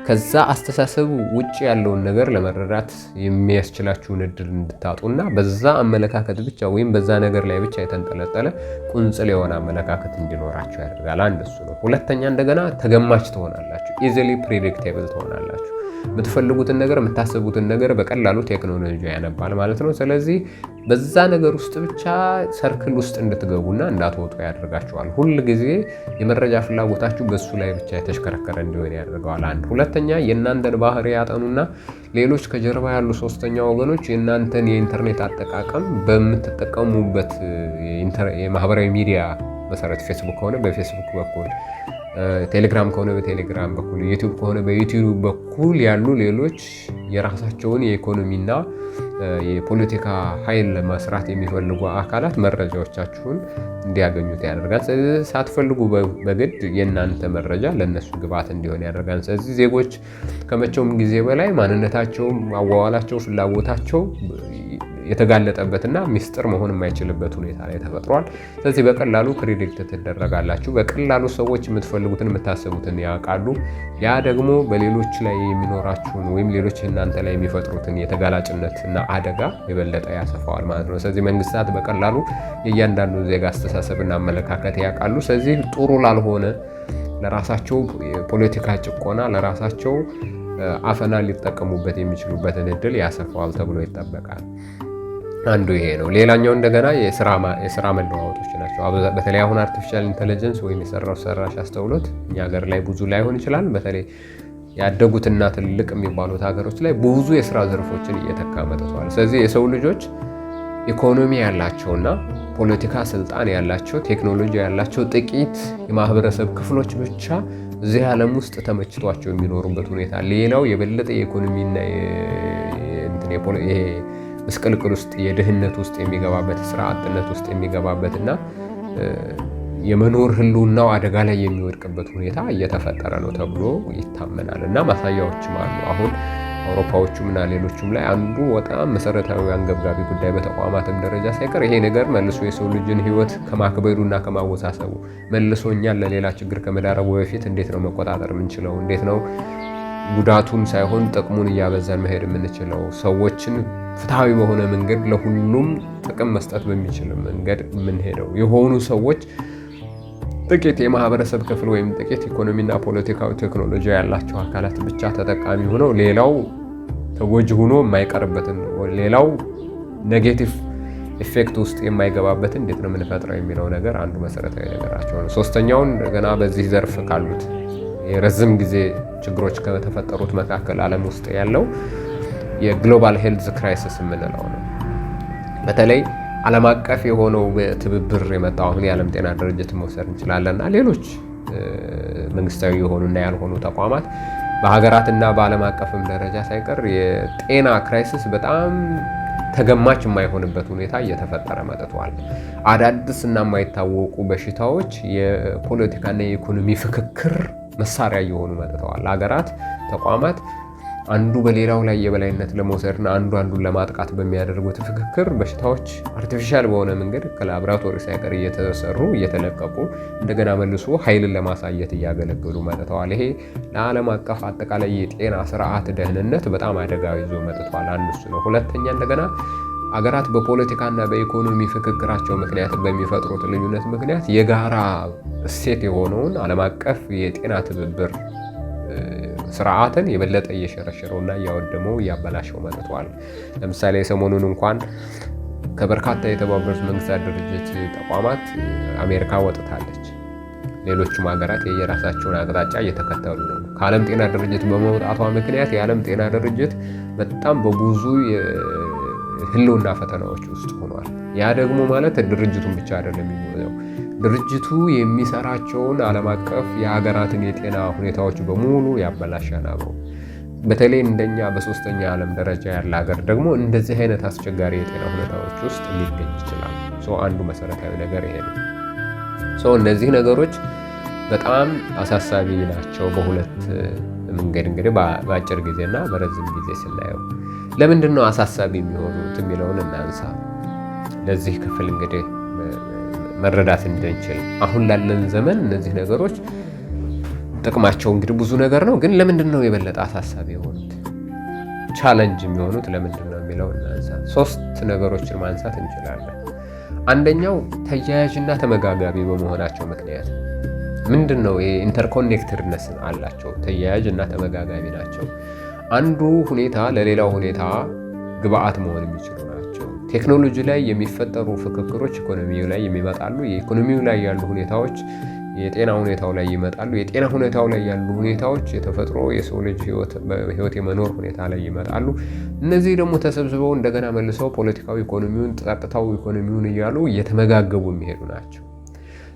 ከዛ አስተሳሰቡ ውጭ ያለውን ነገር ለመረዳት የሚያስችላችሁን እድል እንድታጡና በዛ አመለካከት ብቻ ወይም በዛ ነገር ላይ ብቻ የተንጠለጠለ ቁንጽል የሆነ አመለካከት እንዲኖራችሁ ያደርጋል። አንድ እሱ ነው። ሁለተኛ እንደገና ተገማች ትሆናላችሁ። ኢዚሊ ፕሬዲክቴብል ትሆናላችሁ። የምትፈልጉትን ነገር የምታስቡትን ነገር በቀላሉ ቴክኖሎጂ ያነባል ማለት ነው። ስለዚህ በዛ ነገር ውስጥ ብቻ ሰርክል ውስጥ እንድትገቡና እንዳትወጡ ያደርጋችኋል። ሁል ጊዜ የመረጃ ፍላጎታችሁ በሱ ላይ ብቻ የተሽከረከረ እንዲሆን ያደርገዋል። አንድ ሁለተኛ የእናንተን ባህሪ ያጠኑና ሌሎች ከጀርባ ያሉ ሶስተኛ ወገኖች የእናንተን የኢንተርኔት አጠቃቀም በምትጠቀሙበት የማህበራዊ ሚዲያ መሰረት ፌስቡክ ከሆነ በፌስቡክ በኩል፣ ቴሌግራም ከሆነ በቴሌግራም በኩል፣ ዩቲዩብ ከሆነ በዩቲዩብ በኩል ያሉ ሌሎች የራሳቸውን የኢኮኖሚና የፖለቲካ ኃይል ለመስራት የሚፈልጉ አካላት መረጃዎቻችሁን እንዲያገኙት ያደርጋል። ስለዚህ ሳትፈልጉ በግድ የእናንተ መረጃ ለነሱ ግብዓት እንዲሆን ያደርጋል። ስለዚህ ዜጎች ከመቼውም ጊዜ በላይ ማንነታቸው፣ አዋዋላቸው፣ ፍላጎታቸው የተጋለጠበትና ሚስጥር መሆን የማይችልበት ሁኔታ ላይ ተፈጥሯል። ስለዚህ በቀላሉ ፕሪዲክት ትደረጋላችሁ። በቀላሉ ሰዎች የምትፈልጉትን የምታስቡትን ያውቃሉ። ያ ደግሞ በሌሎች ላይ የሚኖራችሁን ወይም ሌሎች እናንተ ላይ የሚፈጥሩትን የተጋላጭነትና አደጋ የበለጠ ያሰፋዋል ማለት ነው። ስለዚህ መንግስታት በቀላሉ የእያንዳንዱ ዜጋ አስተሳሰብና አመለካከት ያውቃሉ። ስለዚህ ጥሩ ላልሆነ ለራሳቸው የፖለቲካ ጭቆና፣ ለራሳቸው አፈና ሊጠቀሙበት የሚችሉበትን እድል ያሰፋዋል ተብሎ ይጠበቃል። አንዱ ይሄ ነው። ሌላኛው እንደገና የስራ መለዋወጦች ናቸው። በተለይ አሁን አርቲፊሻል ኢንተለጀንስ ወይም የሰው ሰራሽ አስተውሎት እኛ ሀገር ላይ ብዙ ላይሆን ይችላል። በተለይ ያደጉትና ትልቅ የሚባሉት ሀገሮች ላይ ብዙ የስራ ዘርፎችን እየተካ መጥተዋል። ስለዚህ የሰው ልጆች ኢኮኖሚ ያላቸውና ፖለቲካ ስልጣን ያላቸው፣ ቴክኖሎጂ ያላቸው ጥቂት የማህበረሰብ ክፍሎች ብቻ እዚህ ዓለም ውስጥ ተመችቷቸው የሚኖሩበት ሁኔታ፣ ሌላው የበለጠ የኢኮኖሚና ምስቅልቅል ውስጥ የድህነት ውስጥ የሚገባበት፣ ስራ አጥነት ውስጥ የሚገባበትና የመኖር ህልውናው አደጋ ላይ የሚወድቅበት ሁኔታ እየተፈጠረ ነው ተብሎ ይታመናል። እና ማሳያዎችም አሉ። አሁን አውሮፓዎቹም እና ሌሎቹም ላይ አንዱ በጣም መሰረታዊ አንገብጋቢ ጉዳይ በተቋማትም ደረጃ ሳይቀር ይሄ ነገር መልሶ የሰው ልጅን ህይወት ከማክበዱና ከማወሳሰቡ መልሶ እኛን ለሌላ ችግር ከመዳረጉ በፊት እንዴት ነው መቆጣጠር የምንችለው? እንዴት ነው ጉዳቱን ሳይሆን ጥቅሙን እያበዛን መሄድ የምንችለው? ሰዎችን ፍትሐዊ በሆነ መንገድ ለሁሉም ጥቅም መስጠት በሚችል መንገድ የምንሄደው? የሆኑ ሰዎች ጥቂት የማህበረሰብ ክፍል ወይም ጥቂት ኢኮኖሚና ፖለቲካዊ ቴክኖሎጂ ያላቸው አካላት ብቻ ተጠቃሚ ሆነው ሌላው ተጎጂ ሆኖ የማይቀርበትን፣ ሌላው ኔጌቲቭ ኢፌክት ውስጥ የማይገባበትን እንዴት ነው የምንፈጥረው የሚለው ነገር አንዱ መሰረታዊ ነገራቸው ነው። ሶስተኛውን ገና በዚህ ዘርፍ ካሉት የረዝም ጊዜ ችግሮች ከተፈጠሩት መካከል ዓለም ውስጥ ያለው የግሎባል ሄልዝ ክራይሲስ የምንለው ነው። በተለይ ዓለም አቀፍ የሆነው በትብብር የመጣው አሁን የዓለም ጤና ድርጅት መውሰድ እንችላለንና ሌሎች መንግስታዊ የሆኑና ያልሆኑ ተቋማት በሀገራትና በዓለም አቀፍም ደረጃ ሳይቀር የጤና ክራይሲስ በጣም ተገማች የማይሆንበት ሁኔታ እየተፈጠረ መጥቷል። አዳዲስ እና የማይታወቁ በሽታዎች የፖለቲካና የኢኮኖሚ ፍክክር መሳሪያ እየሆኑ መጥተዋል። ሀገራት፣ ተቋማት አንዱ በሌላው ላይ የበላይነት ለመውሰድና አንዱን ለማጥቃት በሚያደርጉት ፍክክር በሽታዎች አርቲፊሻል በሆነ መንገድ ከላቦራቶሪ ሳይቀር እየተሰሩ እየተለቀቁ እንደገና መልሶ ኃይልን ለማሳየት እያገለገሉ መጥተዋል። ይሄ ለዓለም አቀፍ አጠቃላይ የጤና ስርዓት ደህንነት በጣም አደጋ ይዞ መጥቷል። አንዱ እሱ ነው። ሁለተኛ እንደገና አገራት በፖለቲካና በኢኮኖሚ ፍክክራቸው ምክንያት በሚፈጥሩት ልዩነት ምክንያት የጋራ እሴት የሆነውን ዓለም አቀፍ የጤና ትብብር ስርዓትን የበለጠ እየሸረሸረውና እያወደመው እያበላሸው መጥቷል። ለምሳሌ ሰሞኑን እንኳን ከበርካታ የተባበሩት መንግስታት ድርጅት ተቋማት አሜሪካ ወጥታለች። ሌሎቹም ሀገራት የየራሳቸውን አቅጣጫ እየተከተሉ ነው። ከዓለም ጤና ድርጅት በመውጣቷ ምክንያት የዓለም ጤና ድርጅት በጣም በብዙ ህልውና ፈተናዎች ውስጥ ሆኗል። ያ ደግሞ ማለት ድርጅቱን ብቻ አይደለም የሚሆነው፣ ድርጅቱ የሚሰራቸውን ዓለም አቀፍ የሀገራትን የጤና ሁኔታዎች በሙሉ ያበላሻል አብሮ። በተለይ እንደኛ በሶስተኛ ዓለም ደረጃ ያለ ሀገር ደግሞ እንደዚህ አይነት አስቸጋሪ የጤና ሁኔታዎች ውስጥ ሊገኝ ይችላል። አንዱ መሰረታዊ ነገር ይሄ ነው። እነዚህ ነገሮች በጣም አሳሳቢ ናቸው በሁለት መንገድ እንግዲህ በአጭር ጊዜና በረጅም ጊዜ ስናየው። ለምንድን ነው አሳሳቢ የሚሆኑት የሚለውን እናንሳ። ለዚህ ክፍል እንግዲህ መረዳት እንድንችል አሁን ላለን ዘመን እነዚህ ነገሮች ጥቅማቸው እንግዲህ ብዙ ነገር ነው፣ ግን ለምንድን ነው የበለጠ አሳሳቢ የሆኑት ቻለንጅ የሚሆኑት ለምንድን ነው የሚለው እናንሳ። 3 ነገሮችን ማንሳት እንችላለን። አንደኛው ተያያዥና ተመጋጋቢ በመሆናቸው ምክንያት ምንድን ነው ይሄ ኢንተርኮኔክትድነስ አላቸው፣ ተያያዥ እና ተመጋጋቢ ናቸው። አንዱ ሁኔታ ለሌላው ሁኔታ ግብአት መሆን የሚችሉ ናቸው። ቴክኖሎጂ ላይ የሚፈጠሩ ፍክክሮች ኢኮኖሚው ላይ የሚመጣሉ። የኢኮኖሚው ላይ ያሉ ሁኔታዎች የጤና ሁኔታው ላይ ይመጣሉ። የጤና ሁኔታው ላይ ያሉ ሁኔታዎች የተፈጥሮ የሰው ልጅ ህይወት የመኖር ሁኔታ ላይ ይመጣሉ። እነዚህ ደግሞ ተሰብስበው እንደገና መልሰው ፖለቲካዊ ኢኮኖሚውን፣ ጸጥታው ኢኮኖሚውን እያሉ እየተመጋገቡ የሚሄዱ ናቸው።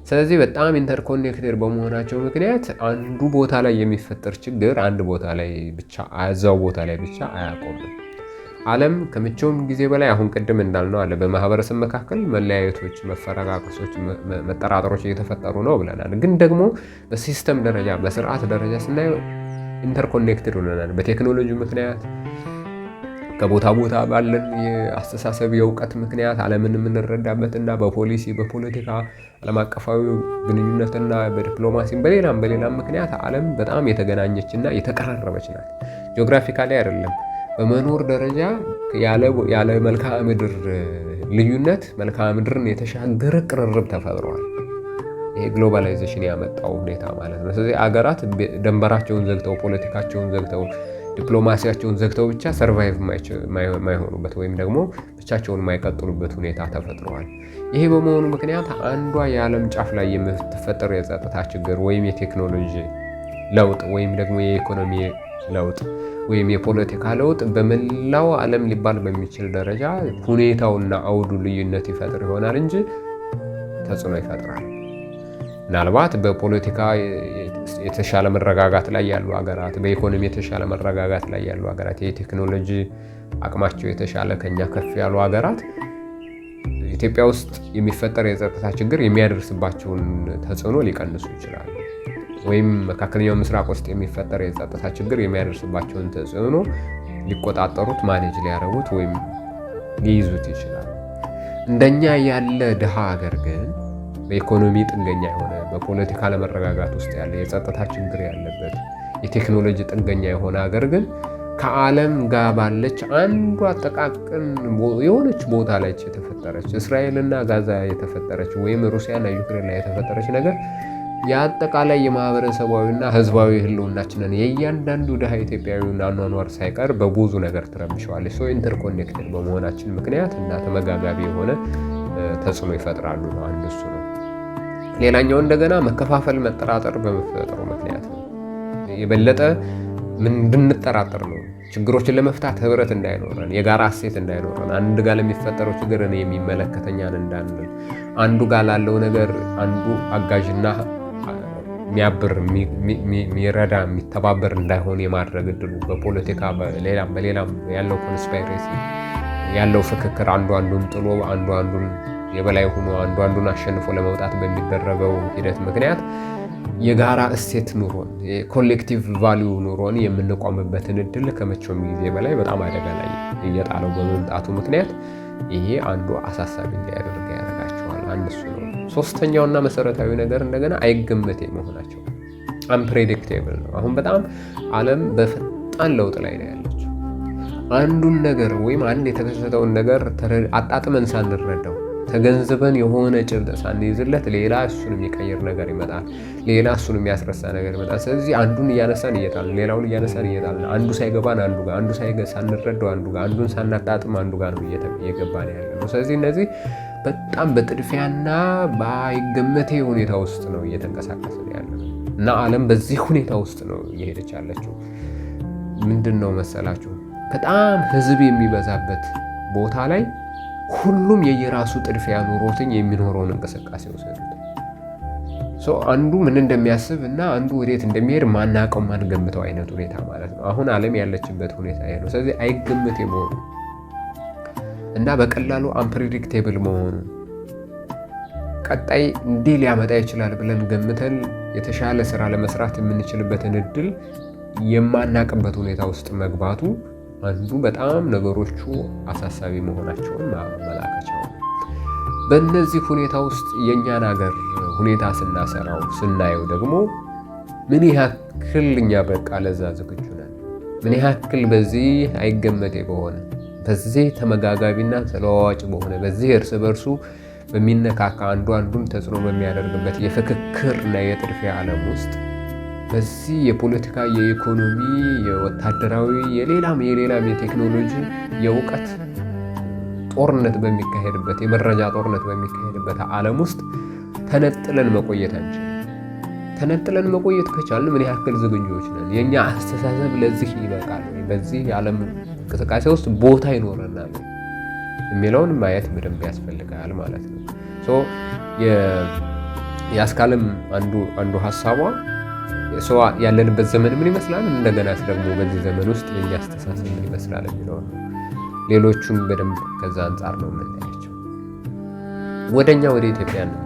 ስለዚህ በጣም ኢንተርኮኔክትድ በመሆናቸው ምክንያት አንዱ ቦታ ላይ የሚፈጠር ችግር አንድ ቦታ ላይ ብቻ እዛው ቦታ ላይ ብቻ አያቆምም። ዓለም ከመቼውም ጊዜ በላይ አሁን ቅድም እንዳልነው አለ በማህበረሰብ መካከል መለያየቶች፣ መፈረቃቀሶች፣ መጠራጠሮች እየተፈጠሩ ነው ብለናል። ግን ደግሞ በሲስተም ደረጃ በስርዓት ደረጃ ስናየው ኢንተርኮኔክትድ ሆነናል። በቴክኖሎጂ ምክንያት ከቦታ ቦታ ባለን የአስተሳሰብ የእውቀት ምክንያት ዓለምን የምንረዳበትና በፖሊሲ በፖለቲካ ዓለም አቀፋዊ ግንኙነትና በዲፕሎማሲም በሌላም ምክንያት ዓለም በጣም የተገናኘችና የተቀራረበች ናት። ጂኦግራፊካሊ አይደለም በመኖር ደረጃ ያለ መልክዓ ምድር ልዩነት መልክዓ ምድርን የተሻገረ ቅርርብ ተፈጥሯል። ይሄ ግሎባላይዜሽን ያመጣው ሁኔታ ማለት ነው። ስለዚህ አገራት ደንበራቸውን ዘግተው ፖለቲካቸውን ዘግተው ዲፕሎማሲያቸውን ዘግተው ብቻ ሰርቫይቭ የማይሆኑበት ወይም ደግሞ ብቻቸውን የማይቀጥሉበት ሁኔታ ተፈጥሯል። ይሄ በመሆኑ ምክንያት አንዷ የዓለም ጫፍ ላይ የምትፈጠር የጸጥታ ችግር ወይም የቴክኖሎጂ ለውጥ ወይም ደግሞ የኢኮኖሚ ለውጥ ወይም የፖለቲካ ለውጥ በመላው ዓለም ሊባል በሚችል ደረጃ ሁኔታውና አውዱ ልዩነት ይፈጥር ይሆናል እንጂ ተጽዕኖ ይፈጥራል። ምናልባት በፖለቲካ የተሻለ መረጋጋት ላይ ያሉ ሀገራት፣ በኢኮኖሚ የተሻለ መረጋጋት ላይ ያሉ ሀገራት፣ የቴክኖሎጂ አቅማቸው የተሻለ ከኛ ከፍ ያሉ ሀገራት ኢትዮጵያ ውስጥ የሚፈጠር የጸጥታ ችግር የሚያደርስባቸውን ተጽዕኖ ሊቀንሱ ይችላሉ። ወይም መካከለኛው ምስራቅ ውስጥ የሚፈጠር የጸጥታ ችግር የሚያደርስባቸውን ተጽዕኖ ሊቆጣጠሩት፣ ማኔጅ ሊያረጉት ወይም ሊይዙት ይችላሉ። እንደኛ ያለ ድሃ ሀገር ግን በኢኮኖሚ ጥገኛ የሆነ በፖለቲካ ለመረጋጋት ውስጥ ያለ የጸጥታ ችግር ያለበት የቴክኖሎጂ ጥገኛ የሆነ ሀገር ግን ከዓለም ጋር ባለች አንዷ አጠቃቅን የሆነች ቦታ ላይ የተፈጠረች እስራኤልና ጋዛ የተፈጠረች ወይም ሩሲያና ዩክሬን ላይ የተፈጠረች ነገር የአጠቃላይ የማህበረሰባዊና ህዝባዊ ህልውናችንን የእያንዳንዱ ድሃ ኢትዮጵያዊውን አኗኗር ሳይቀር በብዙ ነገር ትረብሸዋለች። ኢንተርኮኔክትድ በመሆናችን ምክንያት እና ተመጋጋቢ የሆነ ተጽዕኖ ይፈጥራሉ ነው። አንዱ እሱ ነው። ሌላኛው እንደገና መከፋፈል፣ መጠራጠር በመፈጠሩ ምክንያት ነው። የበለጠ እንድንጠራጠር ነው። ችግሮችን ለመፍታት ህብረት እንዳይኖረን፣ የጋራ እሴት እንዳይኖረን፣ አንድ ጋር ለሚፈጠረው ችግር እኔ የሚመለከተኛን እንዳንል፣ አንዱ ጋር ላለው ነገር አንዱ አጋዥና የሚያብር የሚረዳ የሚተባበር እንዳይሆን የማድረግ እድሉ በፖለቲካ በሌላም ያለው ኮንስፓይሬሲ ያለው ፍክክር አንዱ አንዱን ጥሎ አንዱ አንዱን የበላይ ሆኖ አንዱ አንዱን አሸንፎ ለመውጣት በሚደረገው ሂደት ምክንያት የጋራ እሴት ኑሮን የኮሌክቲቭ ቫሊዩ ኑሮን የምንቆምበትን እድል ከመቼውም ጊዜ በላይ በጣም አደጋ ላይ እየጣለው በመምጣቱ ምክንያት ይሄ አንዱ አሳሳቢ እንዲያደርግ ያደርጋቸዋል። አንድ እሱ ነው። ሶስተኛውና መሰረታዊ ነገር እንደገና አይገመቴ መሆናቸው አንፕሬዲክቴብል ነው። አሁን በጣም ዓለም በፈጣን ለውጥ ላይ ነው ያለችው። አንዱን ነገር ወይም አንድ የተከሰተውን ነገር አጣጥመን ሳንረዳው ተገንዝበን የሆነ ጭብጥ ሳንይዝለት ሌላ እሱን የሚቀይር ነገር ይመጣል። ሌላ እሱን የሚያስረሳ ነገር ይመጣል። ስለዚህ አንዱን እያነሳን እየጣልን ሌላውን እያነሳን እየጣልን አንዱ ሳይገባን አንዱ ጋር አንዱ ሳንረዳው አንዱ ጋር አንዱን ሳናጣጥም አንዱ ጋር ነው እየገባን ያለ ነው። ስለዚህ እነዚህ በጣም በጥድፊያና ባይገመቴ ሁኔታ ውስጥ ነው እየተንቀሳቀስን ያለ እና ዓለም በዚህ ሁኔታ ውስጥ ነው እየሄደች ያለችው። ምንድን ነው መሰላችሁ? በጣም ህዝብ የሚበዛበት ቦታ ላይ ሁሉም የየራሱ ጥድፊያ ኑሮትኝ የሚኖረውን እንቅስቃሴ ወሰዱት። አንዱ ምን እንደሚያስብ እና አንዱ ወዴት እንደሚሄድ ማናውቀው ማንገምተው አይነት ሁኔታ ማለት ነው። አሁን ዓለም ያለችበት ሁኔታ ይሄ ነው። ስለዚህ አይገመቴ መሆኑ እና በቀላሉ አንፕሬዲክቴብል መሆኑ ቀጣይ እንዲህ ሊያመጣ ይችላል ብለን ገምተን የተሻለ ስራ ለመስራት የምንችልበትን እድል የማናቅበት ሁኔታ ውስጥ መግባቱ አንዱ በጣም ነገሮቹ አሳሳቢ መሆናቸውን ማመላከቻው ነው። በእነዚህ ሁኔታ ውስጥ የእኛን ሀገር ሁኔታ ስናየው ደግሞ ምን ያክል እኛ በቃ ለዛ ዝግጁ ነን? ምን ያክል በዚህ አይገመቴ በሆነ በዚህ ተመጋጋቢና ተለዋዋጭ በሆነ በዚህ እርስ በርሱ በሚነካካ አንዱ አንዱን ተጽዕኖ በሚያደርግበት የፍክክርና የጥድፊያ ዓለም ውስጥ በዚህ የፖለቲካ፣ የኢኮኖሚ፣ የወታደራዊ፣ የሌላም የቴክኖሎጂ፣ የእውቀት ጦርነት በሚካሄድበት የመረጃ ጦርነት በሚካሄድበት ዓለም ውስጥ ተነጥለን መቆየት አንችልም። ተነጥለን መቆየት ከቻልን ምን ያክል ዝግጁዎች ነን? የእኛ አስተሳሰብ ለዚህ ይበቃል ወይ? በዚህ የዓለም እንቅስቃሴ ውስጥ ቦታ ይኖረናል የሚለውን ማየት በደንብ ያስፈልጋል ማለት ነው። የአስካለም አንዱ ሀሳቧ ሰው ያለንበት ዘመን ምን ይመስላል፣ እንደገና ደግሞ በዚህ ዘመን ውስጥ የኛ አስተሳሰብ ምን ይመስላል የሚለው ነው። ሌሎቹን በደንብ ከዛ አንጻር ነው የምናያቸው። ወደ ኢትዮጵያ ነው